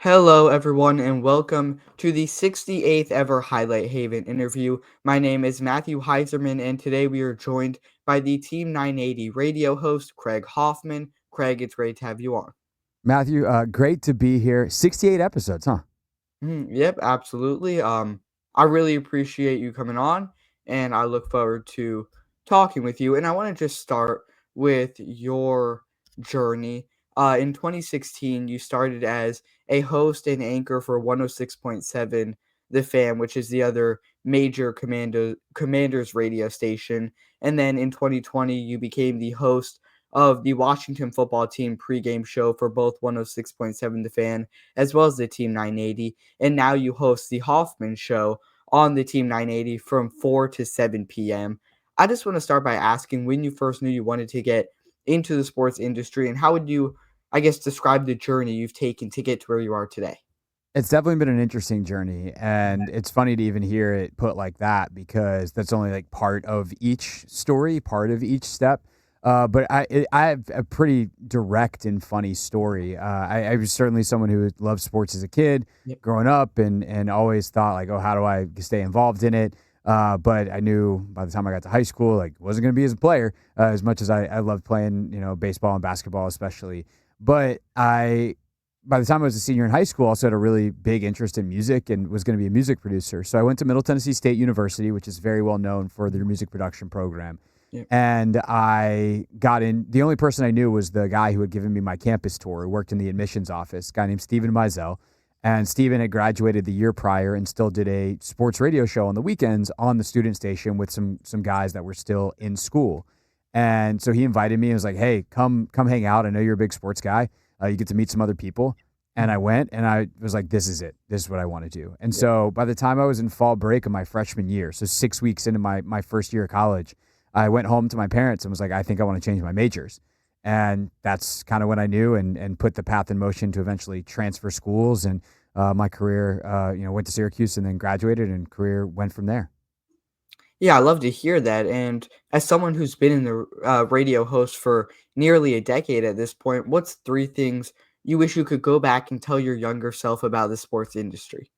Hello, everyone, and welcome to the 68th ever Highlight Haven interview. My name is Matthew Heiserman, and today we are joined by the Team 980 radio host, Craig Hoffman. Craig, it's great to have you on. Matthew, great to be here. 68 episodes, huh? Yep, absolutely. I really appreciate you coming on, and I look forward to talking with you. And I want to just start with your journey. In 2016, you started as a host and anchor for 106.7 The Fan, which is the other major Commanders radio station. And then in 2020, you became the host of the Washington football team pregame show for both 106.7 The Fan as well as the Team 980, and now you host the Hoffman Show on the Team 980 from 4 to 7 p.m. I just want to start by asking when you first knew you wanted to get into the sports industry, and how would you, I guess, describe the journey you've taken to get to where you are today? It's definitely been an interesting journey, and it's funny to even hear it put like that because that's only like part of each story, part of each step. But I have a pretty direct and funny story. I was certainly someone who loved sports as a kid, Yep. growing up, and always thought like, oh, how do I stay involved in it? But I knew by the time I got to high school, like, wasn't going to be as a player as much as I loved playing, baseball and basketball, especially. But by the time I was a senior in high school, I also had a really big interest in music and was going to be a music producer. So I went to Middle Tennessee State University, which is very well known for their music production program. Yep. And I got in. The only person I knew was the guy who had given me my campus tour, who worked in the admissions office, a guy named Steven Mizell. And Steven had graduated the year prior and still did a sports radio show on the weekends on the student station with some guys that were still in school. And so he invited me and was like, "Hey, come hang out. I know you're a big sports guy. You get to meet some other people." And I went and I was like, this is it. This is what I want to do. And Yep. so by the time I was in fall break of my freshman year, so 6 weeks into my first year of college, I went home to my parents and was like, I think I want to change my majors. And that's kind of when I knew and put the path in motion to eventually transfer schools. And my career, went to Syracuse and then graduated, and career went from there. Yeah, I love to hear that. And as someone who's been in the radio host for nearly a decade at this point, what's three things you wish you could go back and tell your younger self about the sports industry?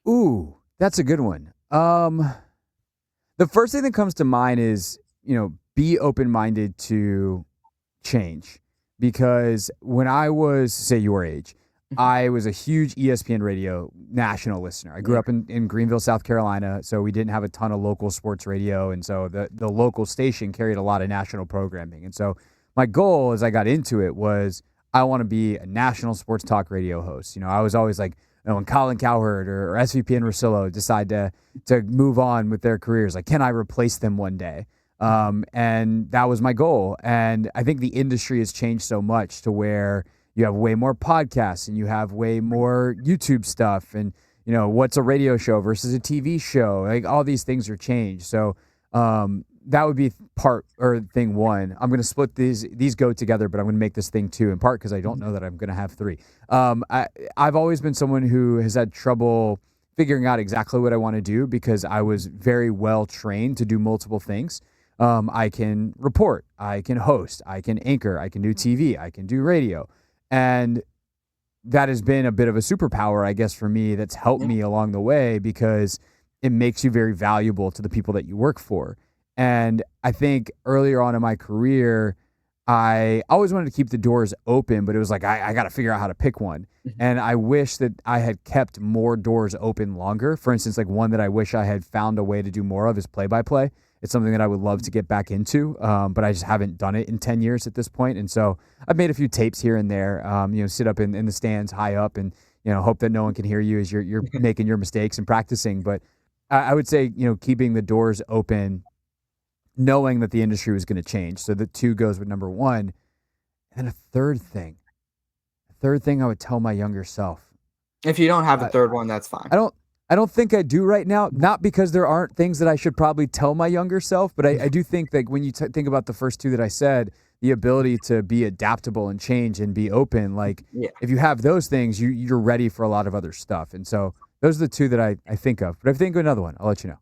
Ooh, that's a good one. The first thing that comes to mind is, be open minded to change, because when I was, say, your age, Mhm. I was a huge ESPN radio national listener. I grew Yeah. up in Greenville, South Carolina, so we didn't have a ton of local sports radio. And so the local station carried a lot of national programming. And so my goal as I got into it was I want to be a national sports talk radio host. I was always like, when Colin Cowherd or SVP and Rosillo decide to move on with their careers, like, can I replace them one day? And that was my goal. And I think the industry has changed so much to where you have way more podcasts and you have way more YouTube stuff. And, what's a radio show versus a TV show? Like, all these things are changed. So that would be part or thing one. I'm going to split these go together, but I'm going to make this thing two, in part because I don't know that I'm going to have three. I've always been someone who has had trouble figuring out exactly what I want to do because I was very well trained to do multiple things. I can report, I can host, I can anchor, I can do TV, I can do radio. And that has been a bit of a superpower, I guess, for me, that's helped Yeah. me along the way because it makes you very valuable to the people that you work for. And I think earlier on in my career, I always wanted to keep the doors open, but it was like, I got to figure out how to pick one. Mhm. And I wish that I had kept more doors open longer. For instance, like one that I wish I had found a way to do more of is play by play. It's something that I would love to get back into, but I just haven't done it in 10 years at this point. And so I've made a few tapes here and there, sit up in the stands high up and, hope that no one can hear you as you're making your mistakes and practicing. But I would say, keeping the doors open, knowing that the industry was going to change. So the two goes with number one. And then a third thing I would tell my younger self. If you don't have a I, third one, that's fine. I don't I don't think I do right now. Not because there aren't things that I should probably tell my younger self, but I do think that when you think about the first two that I said, the ability to be adaptable and change and be open, like Yeah. if you have those things, you're ready for a lot of other stuff. And so those are the two that I think of. But if I think of another one, I'll let you know.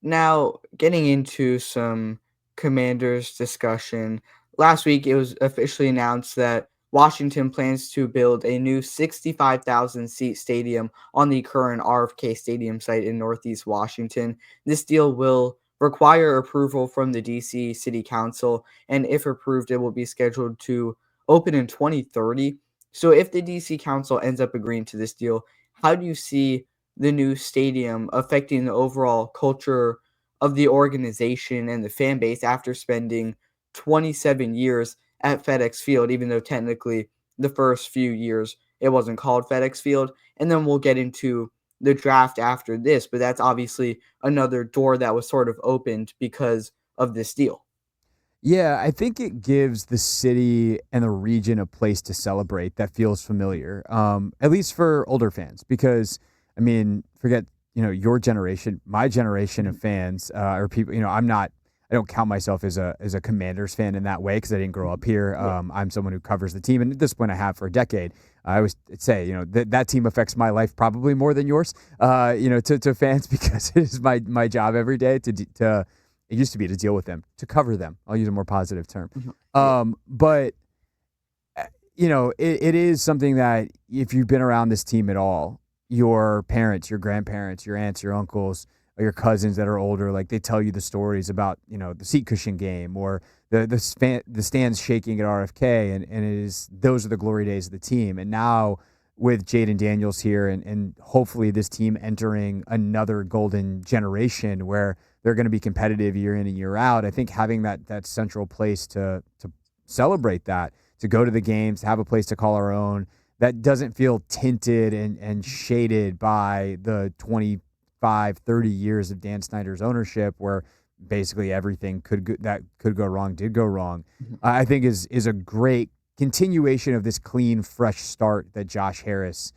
Now, getting into some Commanders discussion, last week it was officially announced that Washington plans to build a new 65,000 seat stadium on the current RFK Stadium site in Northeast Washington. This deal will require approval from the DC City Council, and if approved, it will be scheduled to open in 2030. So, if the DC Council ends up agreeing to this deal, how do you see the new stadium affecting the overall culture of the organization and the fan base after spending 27 years at FedEx Field, even though technically the first few years it wasn't called FedEx Field? And then we'll get into the draft after this, but that's obviously another door that was sort of opened because of this deal. Yeah, I think it gives the city and the region a place to celebrate that feels familiar, at least for older fans. Because, I mean, forget your generation, my generation of Mhm. fans, or people. I don't count myself as a Commanders fan in that way because I didn't grow up Mhm. here. Yeah. I'm someone who covers the team, and at this point, I have for a decade. I always say, that team affects my life probably more than yours. To fans because it is my job every day to it used to be to deal with them, to cover them. I'll use a more positive term. Mhm. Yeah. But it is something that if you've been around this team at all, your parents, your grandparents, your aunts, your uncles, or your cousins that are older, like they tell you the stories about, the seat cushion game or the stands shaking at RFK, and it is those are the glory days of the team. And now with Jaden Daniels here, and hopefully this team entering another golden generation where they're going to be competitive year in and year out. I think having that central place to celebrate that, to go to the games, to have a place to call our own, that doesn't feel tinted and shaded by the 25, 30 years of Dan Snyder's ownership, where basically everything that could go wrong did go wrong. Mhm. I think is a great continuation of this clean, fresh start that Josh Harris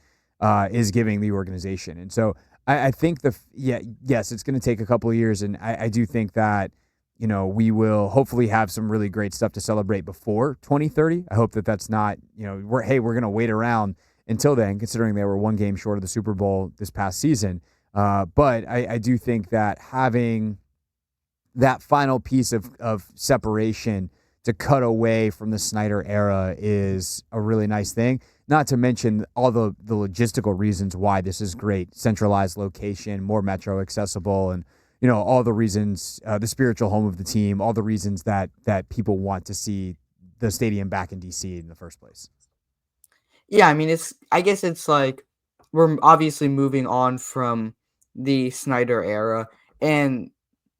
is giving the organization. And so I think yes, it's going to take a couple of years, and I do think that we will hopefully have some really great stuff to celebrate before 2030. I hope that that's not, we're going to wait around until then, considering they were one game short of the Super Bowl this past season. But I do think that having that final piece of separation to cut away from the Snyder era is a really nice thing. Not to mention all the logistical reasons why this is great. Centralized location, more metro accessible, and all the reasons, the spiritual home of the team, all the reasons that people want to see the stadium back in DC in the first place. Yeah, I mean, I guess it's like we're obviously moving on from the Snyder era, and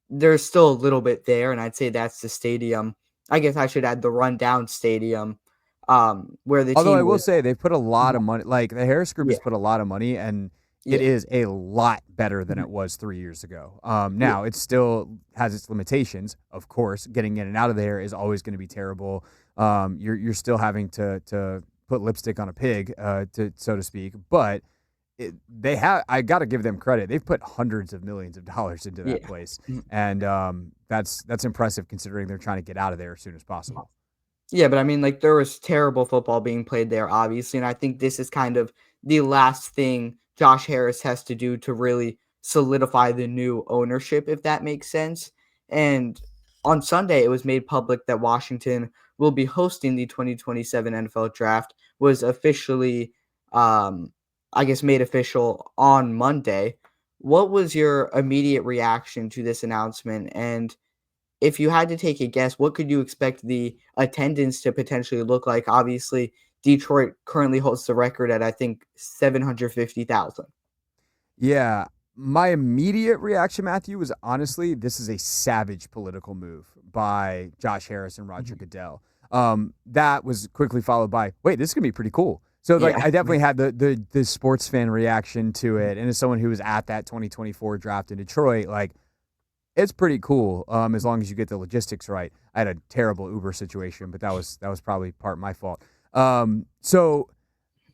there's still a little bit there, and I'd say that's the stadium. I guess I should add the rundown stadium, where the Although I team will was. say they've put a lot of money, like the Harris Group Yeah, has put a lot of money, and it yeah, is a lot better than mhm, it was 3 years ago. yeah, Now it still has its limitations, of course. Getting in and out of there is always going to be terrible. You're still having to put lipstick on a pig, to so to speak. But they have. I got to give them credit. They've put hundreds of millions of dollars into that yeah. place, Mhm, and that's impressive considering they're trying to get out of there as soon as mhm. possible. Yeah, but I mean, like, there was terrible football being played there, obviously, and I think this is kind of the last thing Josh Harris has to do to really solidify the new ownership, if that makes sense. And on Sunday, it was made public that Washington will be hosting the 2027 NFL Draft, was officially, um, I guess, made official on Monday. What was your immediate reaction to this announcement? And if you had to take a guess, what could you expect the attendance to potentially look like? Obviously, Detroit currently holds the record at, I think, 750,000. Yeah. My immediate reaction, Matthew, was honestly, this is a savage political move by Josh Harris and Roger Mhm. Goodell. That was quickly followed by, wait, this is gonna be pretty cool. So like Yeah. I definitely had the sports fan reaction to it. And as someone who was at that 2024 draft in Detroit, like it's pretty cool. As long as you get the logistics right. I had a terrible Uber situation, but that was probably part my fault. So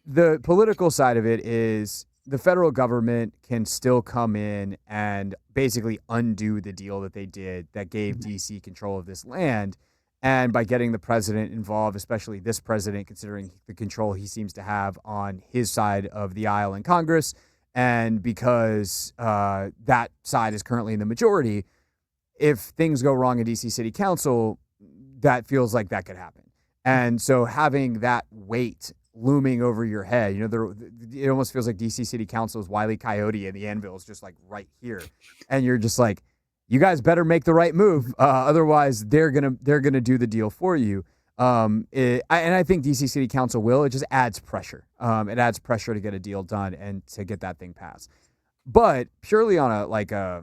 the political side of it is the federal government can still come in and basically undo the deal that they did that gave Mhm. DC control of this land. And by getting the president involved, especially this president, considering the control he seems to have on his side of the aisle in Congress, and because that side is currently in the majority, if things go wrong in DC City Council, that feels like that could happen. And so having that weight looming over your head, it almost feels like DC City Council's Wile E. Coyote and the Anvil is just like right here, and you're just like, you guys better make the right move, otherwise they're gonna do the deal for you. And I think DC City Council will. It just adds pressure. It adds pressure to get a deal done and to get that thing passed. But purely on a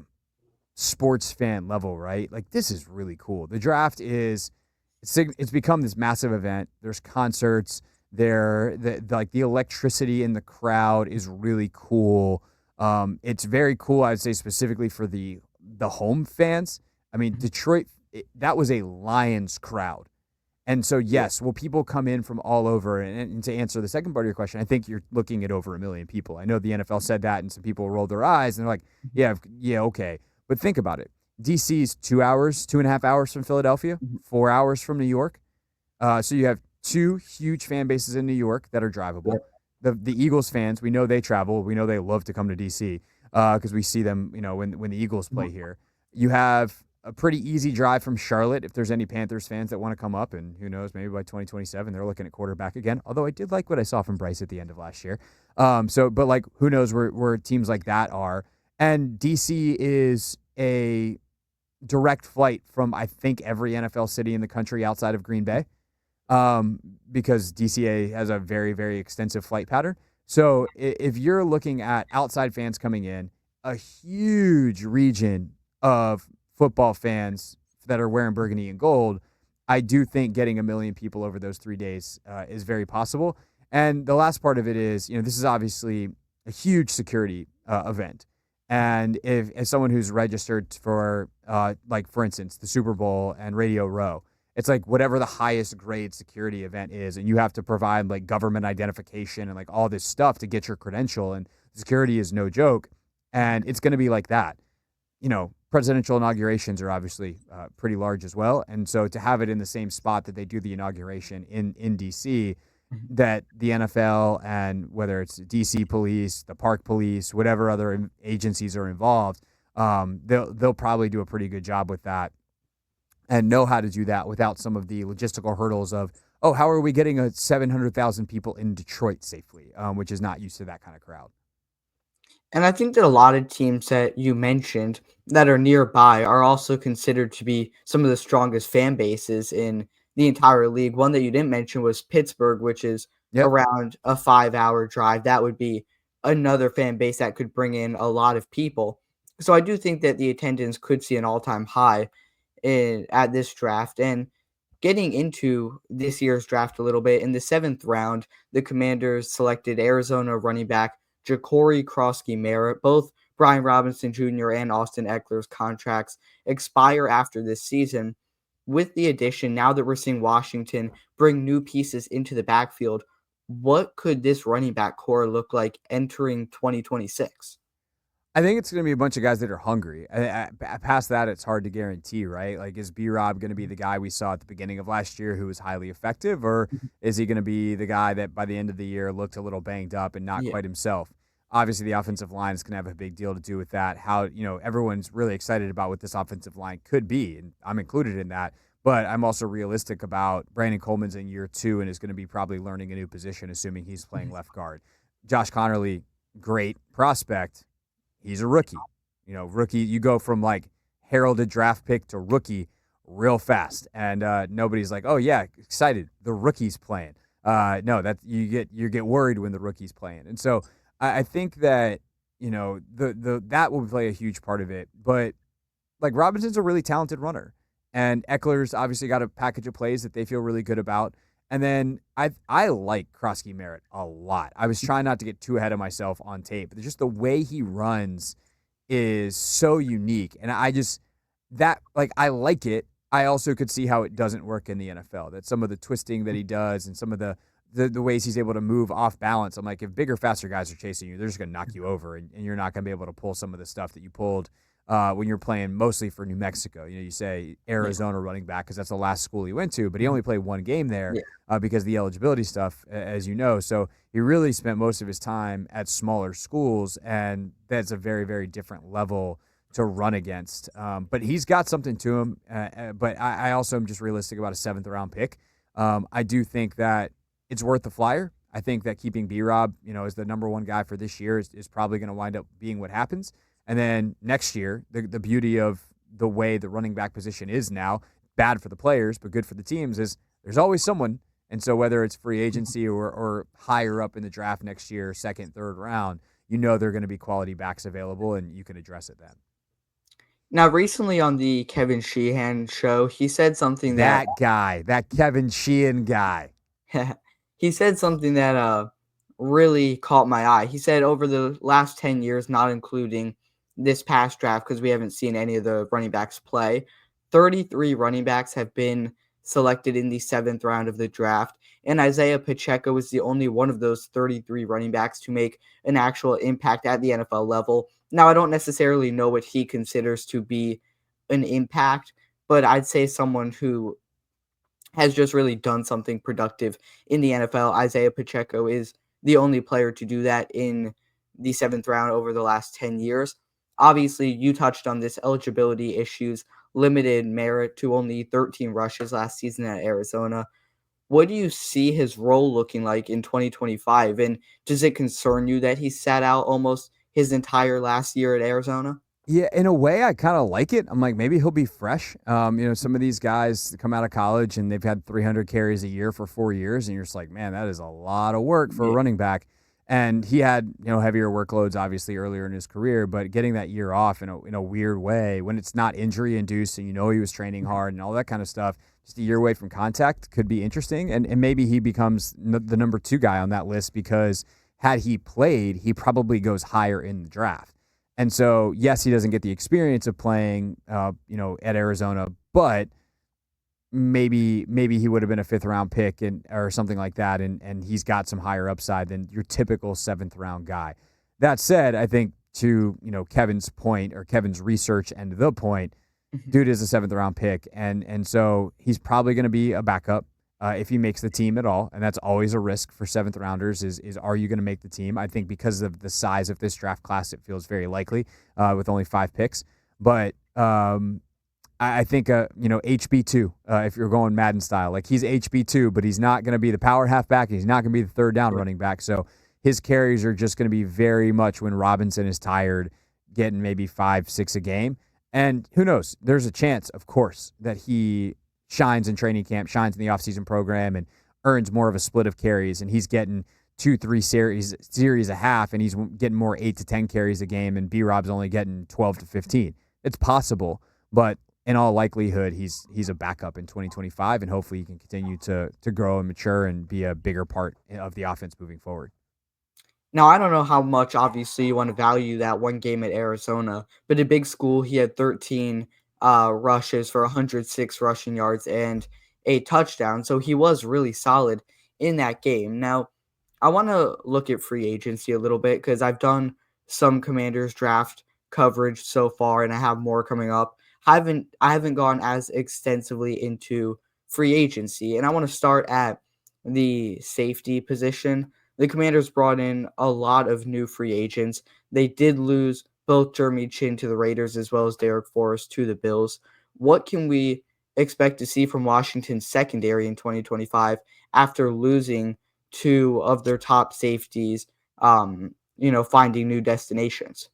sports fan level, right? Like, this is really cool. The draft is it's become this massive event. There's concerts. The electricity in the crowd is really cool. It's very cool, I'd say, specifically for the home fans. I mean, Detroit, that was a Lions crowd. And so, Yeah. yes, will people come in from all over? And to answer the second part of your question, I think you're looking at over 1 million people. I know the NFL said that, and some people rolled their eyes, and they're like, yeah, okay. But think about it. DC's 2 hours, 2.5 hours from Philadelphia, Mhm. 4 hours from New York. So you have two huge fan bases in New York that are drivable. Yep. The Eagles fans, we know they travel. We know they love to come to DC because we see them, when the Eagles play Mhm. here. You have a pretty easy drive from Charlotte if there's any Panthers fans that want to come up, and who knows, maybe by 2027 they're looking at quarterback again. Although I did like what I saw from Bryce at the end of last year. But like, who knows where teams like that are? And DC is a direct flight from, I think, every NFL city in the country outside of Green Bay, because DCA has a very, very extensive flight pattern. So if you're looking at outside fans coming in, a huge region of football fans that are wearing burgundy and gold, I do think getting 1 million people over those 3 days is very possible. And the last part of it is, this is obviously a huge security event. And if as someone who's registered for, like, for instance, the Super Bowl and Radio Row, it's like whatever the highest grade security event is, and you have to provide like government identification and like all this stuff to get your credential. And security is no joke, and it's going to be like that. Presidential inaugurations are obviously pretty large as well, and so to have it in the same spot that they do the inauguration in DC, Mhm. that the NFL and whether it's DC police, the park police, whatever other agencies are involved, they'll probably do a pretty good job with that and know how to do that without some of the logistical hurdles of, oh, how are we getting a 700,000 people in Detroit safely, which is not used to that kind of crowd. And I think that a lot of teams that you mentioned that are nearby are also considered to be some of the strongest fan bases in the entire league. One that you didn't mention was Pittsburgh, which is Yep. around a 5-hour drive. That would be another fan base that could bring in a lot of people. So I do think that the attendance could see an all-time high at this draft. And getting into this year's draft a little bit, in the 7th round, the Commanders selected Arizona running back Ja'Cory Krosky-Merritt. Both Brian Robinson Jr. and Austin Eckler's contracts expire after this season. With the addition, now that we're seeing Washington bring new pieces into the backfield, what could this running back core look like entering 2026? I think it's going to be a bunch of guys that are hungry. Past that, it's hard to guarantee, right? Like, is B Rob going to be the guy we saw at the beginning of last year who was highly effective, or is he going to be the guy that by the end of the year looked a little banged up and not Yeah. quite himself? Obviously, the offensive line is going to have a big deal to do with that. How, everyone's really excited about what this offensive line could be, and I'm included in that. But I'm also realistic about Brandon Coleman's in year 2 and is going to be probably learning a new position, assuming he's playing left guard. Josh Connerly, great prospect, he's a rookie. Rookie, you go from like heralded draft pick to rookie real fast, and nobody's like, oh yeah, excited. The rookie's playing. No, that you get worried when the rookie's playing, and so I think that the that will play a huge part of it. But like, Robinson's a really talented runner, and Eckler's obviously got a package of plays that they feel really good about. And then I like Krosky Merritt a lot. I was trying not to get too ahead of myself on tape, but just the way he runs is so unique, and I like it. I also could see how it doesn't work in the NFL. That some of the twisting that he does and some of the ways he's able to move off balance. I'm like, if bigger, faster guys are chasing you, they're just going to knock you over, and you're not going to be able to pull some of the stuff that you pulled when you're playing mostly for New Mexico. You say Yeah. Arizona running back because that's the last school he went to, but he only played one game there Yeah. because of the eligibility stuff, as you know. So he really spent most of his time at smaller schools, and that's a very, very different level to run against. But he's got something to him. But I also am just realistic about a 7th round pick. I do think that it's worth the flyer. I think that keeping B-Rob, as the number one guy for this year is probably going to wind up being what happens. And then next year, the beauty of the way the running back position is now, bad for the players, but good for the teams, is there's always someone. And so whether it's free agency or higher up in the draft next year, second, third round, there are going to be quality backs available and you can address it then. Now, recently on the Kevin Sheehan show, he said something that That guy, that Kevin Sheehan guy. he said something that really caught my eye. He said over the last 10 years, not including this past draft, because we haven't seen any of the running backs play, 33 running backs have been selected in the seventh round of the draft. And Isaiah Pacheco is the only one of those 33 running backs to make an actual impact at the NFL level. Now, I don't necessarily know what he considers to be an impact, but I'd say someone who has just really done something productive in the NFL. Isaiah Pacheco is the only player to do that in the seventh round over the last 10 years. Obviously, you touched on this eligibility issues, limited merit to only 13 rushes last season at Arizona. What do you see his role looking like in 2025? And does it concern you that he sat out almost his entire last year at Arizona? Yeah, in a way, I kind of like it. I'm like, maybe he'll be fresh. Some of these guys come out of college and they've had 300 carries a year for 4 years, and you're just like, man, that is a lot of work for a Yeah. running back. And he had, heavier workloads obviously earlier in his career, but getting that year off in a weird way when it's not injury induced and he was training hard and all that kind of stuff, just a year away from contact could be interesting. And maybe he becomes the number two guy on that list because had he played, he probably goes higher in the draft. And so, yes, he doesn't get the experience of playing, at Arizona, but maybe he would have been a fifth round pick or something like that, and he's got some higher upside than your typical seventh round guy. That said, I think to Kevin's point or Kevin's research and the point, dude is a seventh round pick, and so he's probably going to be a backup if he makes the team at all, and that's always a risk for seventh rounders. Is are you going to make the team? I think because of the size of this draft class, it feels very likely with only 5 picks. But I think HB2 if you're going Madden style, like he's HB2, but he's not going to be the power halfback, and he's not going to be the third down running back. So his carries are just going to be very much when Robinson is tired, getting maybe 5-6 a game. And who knows? There's a chance, of course, that he shines in training camp, shines in the offseason program, and earns more of a split of carries. And he's getting 2-3 series a half, and he's getting more 8 to 10 carries a game, and B-Rob's only getting 12 to 15. It's possible, but in all likelihood, he's a backup in 2025, and hopefully he can continue to grow and mature and be a bigger part of the offense moving forward. Now, I don't know how much, obviously, you want to value that one game at Arizona, but at big school, he had 13 rushes for 106 rushing yards and a touchdown. So he was really solid in that game. Now, I want to look at free agency a little bit because I've done some Commanders draft coverage so far, and I have more coming up. I haven't gone as extensively into free agency, and I want to start at the safety position. The Commanders brought in a lot of new free agents. They did lose both Jeremy Chin to the Raiders as well as Derek Forrest to the Bills. What can we expect to see from Washington's secondary in 2025 after losing two of their top safeties, finding new destinations?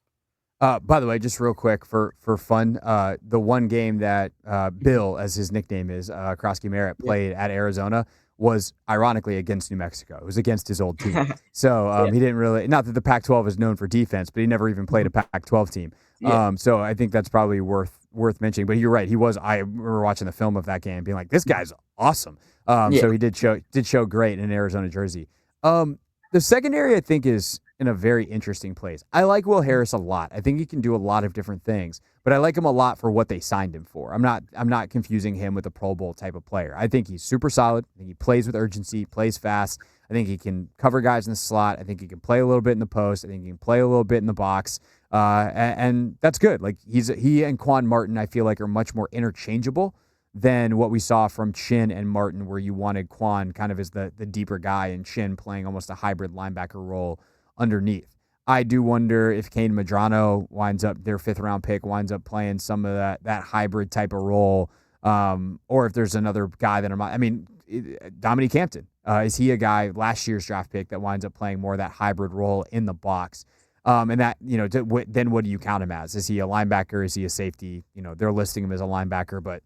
By the way, just real quick for fun, the one game that Bill, as his nickname is, Krosky Merritt, Yeah. played at Arizona was ironically against New Mexico. It was against his old team. So Yeah. he didn't really, not that the Pac-12 is known for defense, but he never even played a Pac-12 team. Yeah. So I think that's probably worth mentioning. But you're right. I remember watching the film of that game, being like, this guy's awesome. Yeah. So he did show great in an Arizona jersey. The secondary, I think, is in a very interesting place. I like Will Harris a lot. I think he can do a lot of different things, but I like him a lot for what they signed him for. I'm not confusing him with a Pro Bowl type of player. I think he's super solid. I think he plays with urgency, plays fast. I think he can cover guys in the slot. I think he can play a little bit in the post. I think he can play a little bit in the box. And that's good. Like he and Quan Martin, I feel like, are much more interchangeable than what we saw from Chin and Martin, where you wanted Quan kind of as the deeper guy and Chin playing almost a hybrid linebacker role underneath. I do wonder if Kane Madrano winds up, their fifth round pick, winds up playing some of that hybrid type of role, or if there's another guy that I mean, Dominique Hampton. Is he a guy, last year's draft pick, that winds up playing more of that hybrid role in the box? And that, then what do you count him as? Is he a linebacker? Is he a safety? They're listing him as a linebacker, but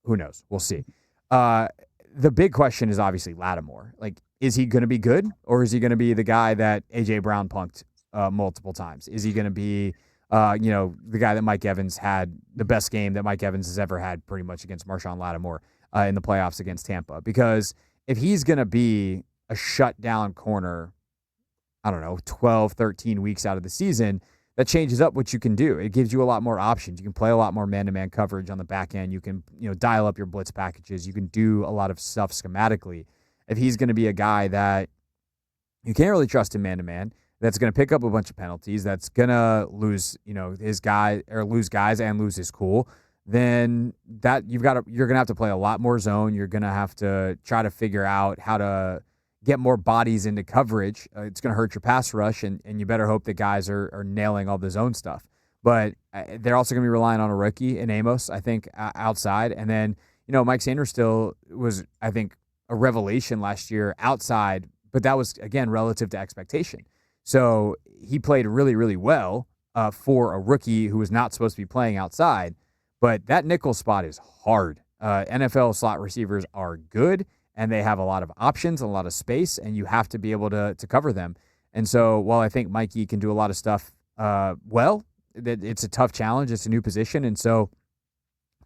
who knows? We'll see. The big question is obviously Lattimore. Like, is he going to be good, or is he going to be the guy that A.J. Brown punked multiple times? Is he going to be, the guy that Mike Evans had, the best game that Mike Evans has ever had pretty much against Marshawn Lattimore in the playoffs against Tampa? Because if he's going to be a shutdown corner, I don't know, 12, 13 weeks out of the season, that changes up what you can do. It gives you a lot more options. You can play a lot more man-to-man coverage on the back end. You can, dial up your blitz packages. You can do a lot of stuff schematically. If he's going to be a guy that you can't really trust him man-to-man, that's going to pick up a bunch of penalties, that's going to lose, his guy, or lose guys and lose his cool, then you're going to have to play a lot more zone. You're going to have to try to figure out how to get more bodies into coverage. It's going to hurt your pass rush, and you better hope that guys are nailing all the zone stuff. But they're also going to be relying on a rookie in Amos, I think, outside. And then, Mike Sanders still was, I think, a revelation last year outside, but that was, again, relative to expectation. So he played really, really well for a rookie who was not supposed to be playing outside. But that nickel spot is hard. NFL slot receivers are good, and they have a lot of options, a lot of space, and you have to be able to cover them. And so while I think Mikey can do a lot of stuff it's a tough challenge. It's a new position. And so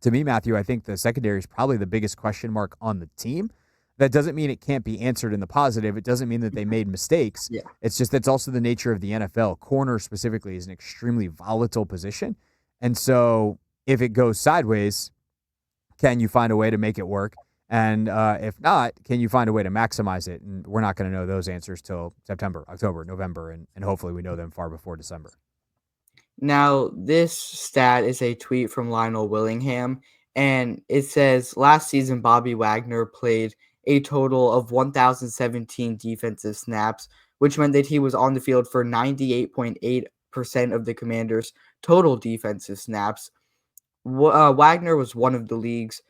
to me, Matthew, I think the secondary is probably the biggest question mark on the team. That doesn't mean it can't be answered in the positive. It doesn't mean that they made mistakes. Yeah. It's just that's also the nature of the NFL. Corner specifically is an extremely volatile position. And so if it goes sideways, can you find a way to make it work? And if not, can you find a way to maximize it? And we're not going to know those answers till September, October, November, and hopefully we know them far before December. Now, this stat is a tweet from Lionel Willingham, and it says last season Bobby Wagner played a total of 1,017 defensive snaps, which meant that he was on the field for 98.8% of the Commanders' total defensive snaps. Wagner was one of the league's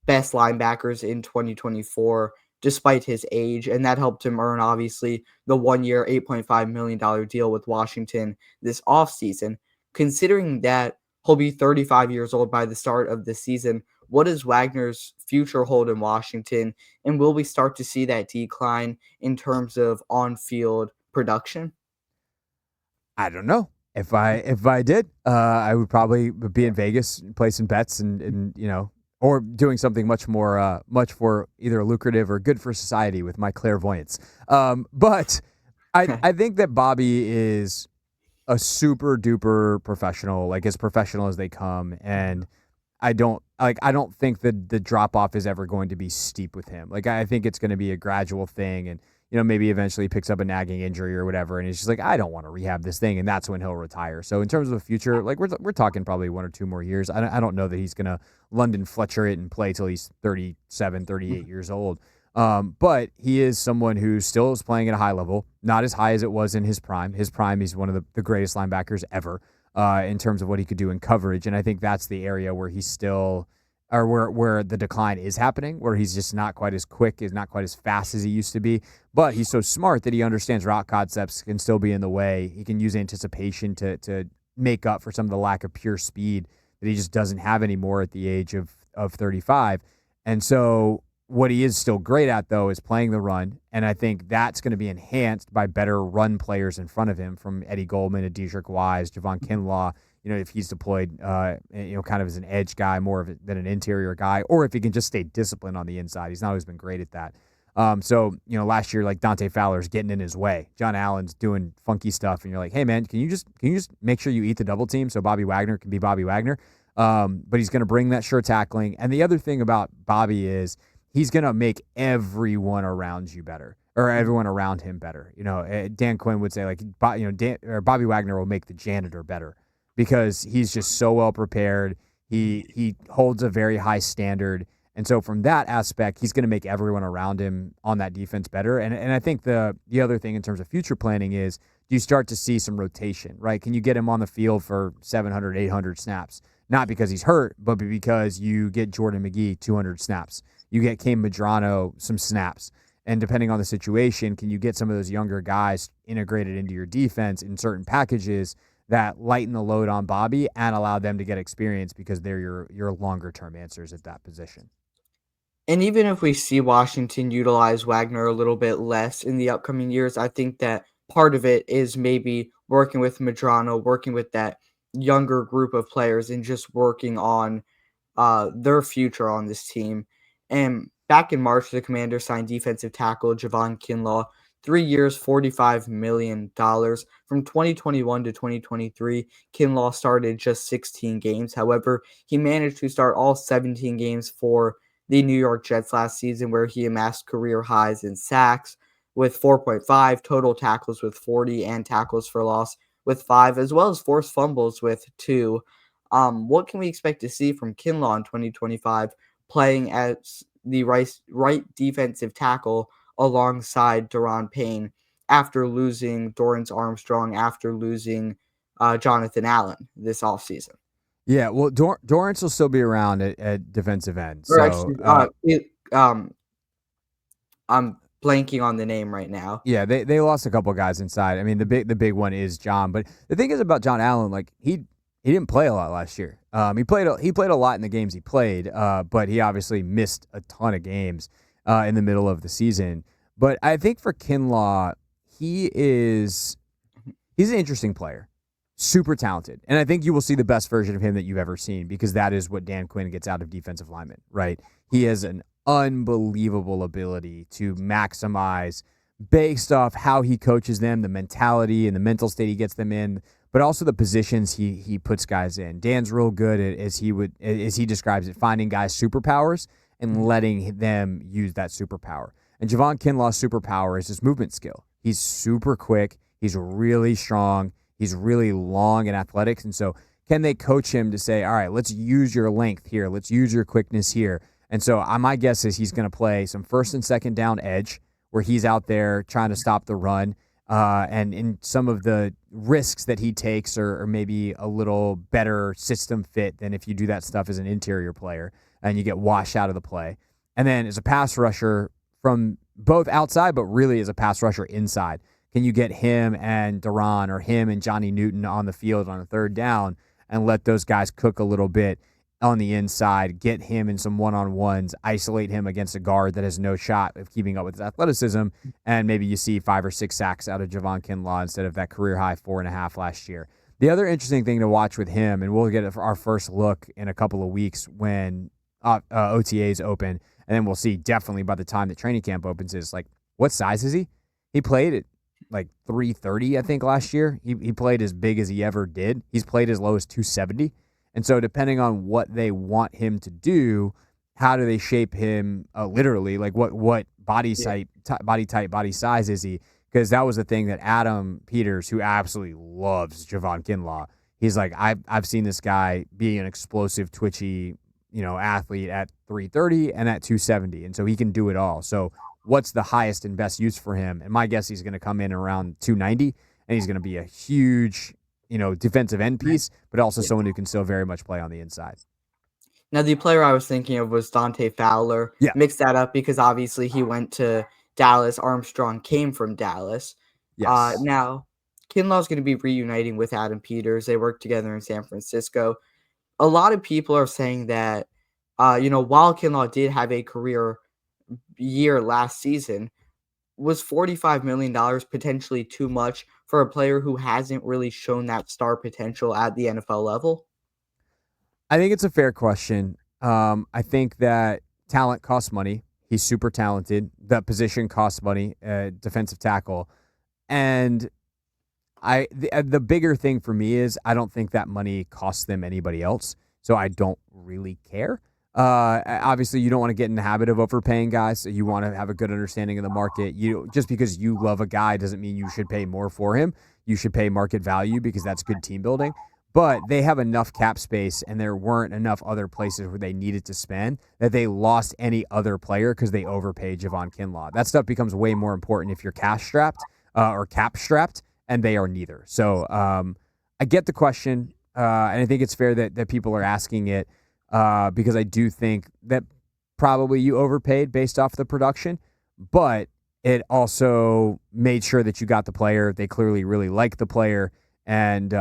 best linebackers in 2024, despite his age, and that helped him earn, obviously, the one-year $8.5 million deal with Washington this offseason. Considering that he'll be 35 years old by the start of the season, what does Wagner's future hold in Washington, and will we start to see that decline in terms of on-field production? I don't know. If I did, I would probably be in Vegas, placing bets, and or doing something much more either lucrative or good for society with my clairvoyance. But I think that Bobby is a super duper professional, like as professional as they come, and I don't think that the drop off is ever going to be steep with him. Like, I think it's going to be a gradual thing, and maybe eventually he picks up a nagging injury or whatever, and he's just like, I don't want to rehab this thing, and that's when he'll retire. So in terms of the future, like we're talking probably 1 or 2 more years. I don't know that he's going to London Fletcher it and play till he's 37, 38 years old. But he is someone who still is playing at a high level, not as high as it was in his prime. His prime, he's one of the greatest linebackers ever in terms of what he could do in coverage, and I think that's the area where he's still, or where the decline is happening, where he's just not quite as quick, is not quite as fast as he used to be. But he's so smart that he understands route concepts can still be in the way. He can use anticipation to make up for some of the lack of pure speed that he just doesn't have anymore at the age of 35. And so what he is still great at, though, is playing the run, and I think that's going to be enhanced by better run players in front of him, from Eddie Goldman to Dedrick Wise, Javon Kinlaw. If he's deployed, kind of as an edge guy more of than an interior guy, or if he can just stay disciplined on the inside. He's not always been great at that. So last year, like, Dante Fowler's getting in his way. John Allen's doing funky stuff, and you're like, hey man, can you just make sure you eat the double team so Bobby Wagner can be Bobby Wagner? But he's going to bring that sure tackling. And the other thing about Bobby is he's going to make everyone around you better, or everyone around him better. Dan Quinn would say, like, Bobby Wagner will make the janitor better, because he's just so well prepared. He holds a very high standard. And so from that aspect, he's going to make everyone around him on that defense better. And I think the other thing in terms of future planning is, do you start to see some rotation, right? Can you get him on the field for 700, 800 snaps? Not because he's hurt, but because you get Jordan McGee 200 snaps. you get Kane Madrano some snaps. And depending on the situation, can you get some of those younger guys integrated into your defense in certain packages that lighten the load on Bobby and allow them to get experience because they're your longer term answers at that position. And even if we see Washington utilize Wagner a little bit less in the upcoming years, I think that part of it is maybe working with Madrano, working with that younger group of players, and just working on their future on this team. And back in March, the Commanders signed defensive tackle Javon Kinlaw, 3 years, $45 million. From 2021 to 2023, Kinlaw started just 16 games. However, he managed to start all 17 games for the New York Jets last season, where he amassed career highs in sacks with 4.5, total tackles with 40, and tackles for loss with 5, as well as forced fumbles with 2. What can we expect to see from Kinlaw in 2025 playing as the right defensive tackle alongside Daron Payne after losing Dorrance Armstrong, after losing Jonathan Allen this offseason? Yeah, well, Dorrance will still be around at defensive end. Or So, actually, I'm blanking on the name right now. yeah, they lost a couple guys inside. I mean, the big one is John, but the thing is about John Allen, like he didn't play a lot last year. He played a lot in the games he played, but he obviously missed a ton of games in the middle of the season. But I think for Kinlaw, he is he's an interesting player, super talented, and I think you will see the best version of him that you've ever seen because that is what Dan Quinn gets out of defensive linemen, right? He has an unbelievable ability to maximize based off how he coaches them, the mentality and the mental state he gets them in, but also the positions he puts guys in. Dan's real good at, as he describes it, finding guys superpowers and Mhm. letting them use that superpower. And Javon Kinlaw's superpower is his movement skill. He's super quick. He's really strong. He's really long in athletics. And so, can they coach him to say, all right, let's use your length here. Let's use your quickness here. And so, my guess is he's going to play some first and second down edge where he's out there trying to stop the run. And in some of the risks that he takes are maybe a little better system fit than if you do that stuff as an interior player and you get washed out of the play. And then as a pass rusher from both outside, but really as a pass rusher inside, can you get him and Duran or him and Johnny Newton on the field on a third down and let those guys cook a little bit on the inside, get him in some one-on-ones, isolate him against a guard that has no shot of keeping up with his athleticism, and maybe you see 5 or 6 sacks out of Javon Kinlaw instead of that career-high 4.5 last year. The other interesting thing to watch with him, and we'll get our first look in a couple of weeks when OTAs open, and then we'll see definitely by the time that training camp opens is, like, what size is he? He played at like 330, I think, last year. He played as big as he ever did. He's played as low as 270. And so depending on what they want him to do, how do they shape him literally? Like what body Yeah. type, body size is he? Because that was the thing that Adam Peters, who absolutely loves Javon Kinlaw, he's like, I've seen this guy be an explosive, twitchy, athlete at 330 and at 270. And so he can do it all. So what's the highest and best use for him? And my guess he's going to come in around 290 and he's going to be a huge defensive end piece, but also Yeah. someone who can still very much play on the inside. Now, the player I was thinking of was Dante Fowler. Yeah. Mix that up because obviously he went to Dallas. Armstrong came from Dallas. Yes. Now, Kinlaw's going to be reuniting with Adam Peters. They worked together in San Francisco. A lot of people are saying that, while Kinlaw did have a career year last season, was $45 million potentially too much for a player who hasn't really shown that star potential at the NFL level? I think it's a fair question. I think that talent costs money. He's super talented. That position costs money, defensive tackle. And the bigger thing for me is I don't think that money costs them anybody else, so I don't really care. Obviously, you don't want to get in the habit of overpaying guys. So you want to have a good understanding of the market. Just because you love a guy doesn't mean you should pay more for him. You should pay market value because that's good team building. But they have enough cap space, and there weren't enough other places where they needed to spend that they lost any other player because they overpaid Javon Kinlaw. That stuff becomes way more important if you're cash strapped or cap strapped, and they are neither. So I get the question, and I think it's fair that people are asking it because I do think that probably you overpaid based off the production, but it also made sure that you got the player. They clearly really like the player, and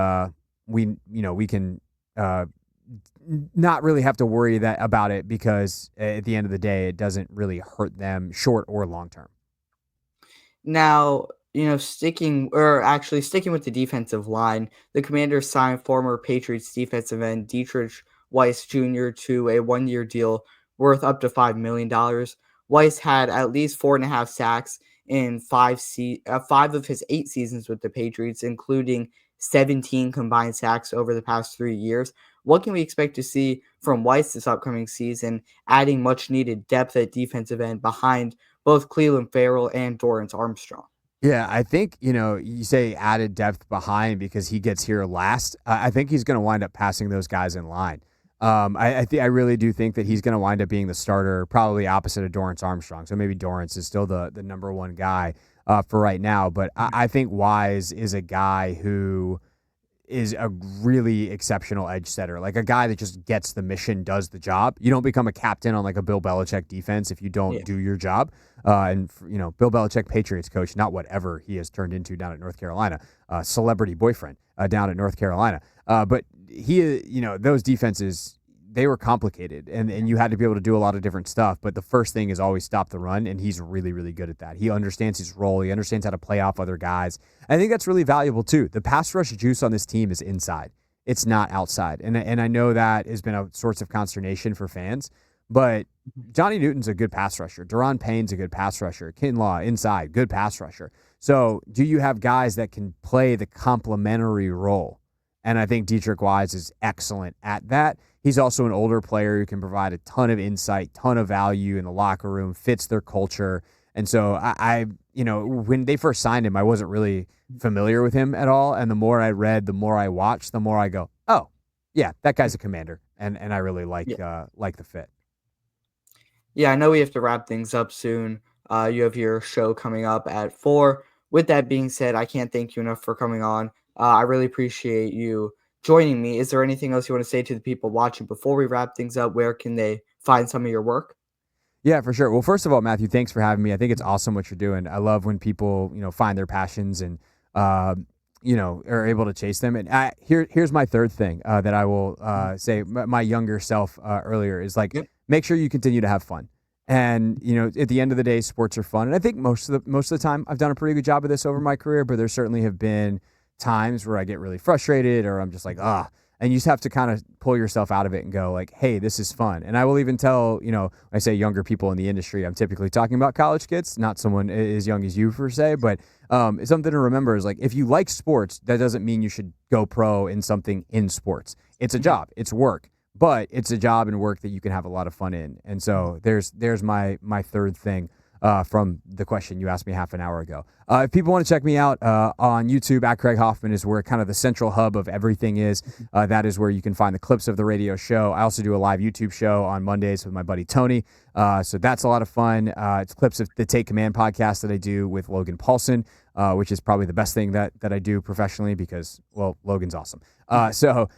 we can uh, not really have to worry that about it because at the end of the day, it doesn't really hurt them short or long term. Now, sticking with the defensive line, the Commanders signed former Patriots defensive end Dietrich Weiss Jr. to a 1 year deal worth up to $5 million. Weiss had at least 4.5 sacks in five of his 8 seasons with the Patriots, including 17 combined sacks over the past 3 years. What can we expect to see from Weiss this upcoming season, adding much needed depth at defensive end behind both Cleveland Farrell and Dorrance Armstrong? Yeah, I think, you say added depth behind because he gets here last. I think he's going to wind up passing those guys in line. I really do think that he's going to wind up being the starter, probably opposite of Dorrance Armstrong. So maybe Dorrance is still the number one guy for right now. But I think Wise is a guy who is a really exceptional edge setter, like a guy that just gets the mission, does the job. You don't become a captain on like a Bill Belichick defense if you don't Yeah. do your job. Bill Belichick, Patriots coach, not whatever he has turned into down at North Carolina, celebrity boyfriend down at North Carolina. But those defenses, they were complicated and you had to be able to do a lot of different stuff. But the first thing is always stop the run. And he's really, really good at that. He understands his role. He understands how to play off other guys. I think that's really valuable too. The pass rush juice on this team is inside. It's not outside. And I know that has been a source of consternation for fans, but Johnny Newton's a good pass rusher. Deron Payne's a good pass rusher. Kinlaw inside, good pass rusher. So do you have guys that can play the complementary role? And I think Dietrich Wise is excellent at that. He's also an older player who can provide a ton of insight, ton of value in the locker room, fits their culture. And so when they first signed him, I wasn't really familiar with him at all. And the more I read, the more I watched, the more I go, oh, yeah, that guy's a commander. And I really like the fit. Yeah, I know we have to wrap things up soon. You have your show coming up at 4. With that being said, I can't thank you enough for coming on. I really appreciate you joining me. Is there anything else you want to say to the people watching before we wrap things up? Where can they find some of your work? Yeah, for sure. Well, first of all, Matthew, thanks for having me. I think it's awesome what you're doing. I love when people, find their passions and, are able to chase them. And here's my third thing that I will say. My younger self earlier is like, Yep. make sure you continue to have fun. And at the end of the day, sports are fun. And I think most of the time, I've done a pretty good job of this over my career. But there certainly have been times where I get really frustrated, or I'm just like, ah. And you just have to kind of pull yourself out of it and go like, hey, this is fun. And I will even tell, when I say younger people in the industry, I'm typically talking about college kids, not someone as young as you per se. But it's something to remember is like, if you like sports, that doesn't mean you should go pro in something in sports. It's a job, it's work, but it's a job and work that you can have a lot of fun in. And so there's my third thing from the question you asked me half an hour ago. If people want to check me out on YouTube, at Craig Hoffman is where kind of the central hub of everything is. That is where you can find the clips of the radio show. I also do a live YouTube show on Mondays with my buddy Tony. So that's a lot of fun. It's clips of the Take Command podcast that I do with Logan Paulson, which is probably the best thing that I do professionally because, well, Logan's awesome. So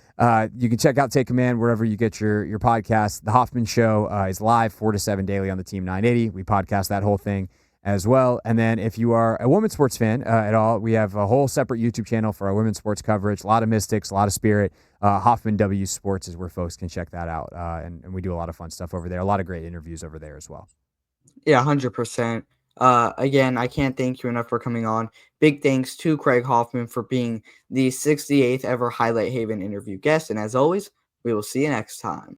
you can check out Take Command wherever you get your podcast. The Hoffman Show is live 4 to 7 daily on the Team 980. We podcast that whole thing as well. And then if you are a women's sports fan at all, we have a whole separate YouTube channel for our women's sports coverage. A lot of Mystics, a lot of Spirit. Hoffman W Sports is where folks can check that out. And we do a lot of fun stuff over there. A lot of great interviews over there as well. Yeah, 100%. Again, I can't thank you enough for coming on. Big thanks to Craig Hoffman for being the 68th ever Highlight Haven interview guest. And as always, we will see you next time.